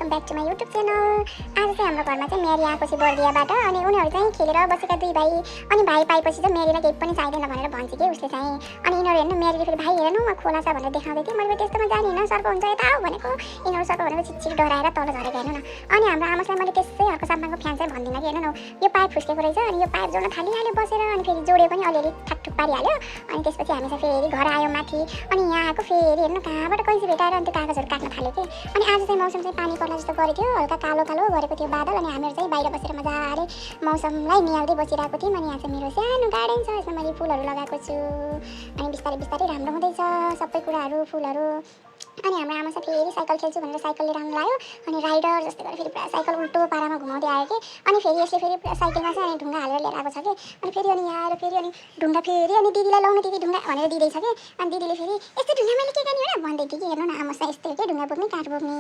Welcome back to my YouTube channel. आज चाहिँ हाम्रो घरमा चाहिँ मेरी आएको छ बर्दियाबाट। अनि उनीहरू चाहिँ खेलेर बसेका दुई भाइ। अनि भाइ पाएपछि चाहिँ मेरीलाई केही पनि चाहिँदैन भनेर भन्छ कि उसले चाहिँ। अनि यिनीहरू हेर्नु मेरीले फेरि भाइ हेर्नु खोला छ भनेर देखाउँदै थियो। मैले त्यस्तोमा जानिनँ, सर्प हुन्छ यता आऊ भनेको। यिनीहरू सर्प भनेको छिटछिट डराएर तल झरेको हेर्नु न। अनि हाम्रो आमालाई मैले त्यसै अर्को साम्पाङको फ्यान चाहिँ भन्दिनँ कि हेर्नु न यो पाइप फुस्केको रहेछ। अनि यो पाइप जोड्न थालिहाल्यो बसेर। अनि फेरि जोड्यो पनि अलिअलि ठाकठुक पारिहाल्यो। अनि त्यसपछि हामी चाहिँ फेरि घर आयो माथि। अनि यहाँ आएको फेरि हेर्नु कहाँबाट कैँची भेटाएर अनि त्यो कागजहरू काट्न थाल्यो कि। अनि आज चाहिँ मौसम चाहिँ पानी पर्ला जस्तो गरेको थियो, हल्का कालो कालो गरेको थियो बादल। अनि हामीहरू चाहिँ बाहिर बसेर मजाले मौसमलाई निहाल्दै बसिरहेको थियौँ। अनि यहाँ चाहिँ मेरो सानो गार्डन छ, यसमा मैले फुलहरू लगाएको छु। अनि बिस्तारै बिस्तारै राम्रो हुँदैछ सबै कुराहरू, फुलहरू। अनि हाम्रो आमा चाहिँ फेरि साइकल खेल्छु भनेर साइकल लिएर आउनु लाग्यो। अनि राइडर जस्तै गरेर फेरि पुरा साइकल उल्टो पारामा घुमाउँदै आयो कि। अनि फेरि यसले फेरि पुरा साइकलमा चाहिँ अनि ढुङ्गा हालेर लिएर आएको छ कि। अनि फेरि अनि यहाँ आएर फेरि अनि ढुङ्गा फेरि अनि दिदीलाई लाउनु दिदी ढुङ्गा भनेर दिँदैछ कि। अनि दिदीले फेरि यस्तो ढुङ्गा मैले के गर्ने हो र भन्दै थियो कि। हेर्नु न आमा चाहिँ यस्तै हो कि ढुङ्गा बोक्ने काठ बोक्ने।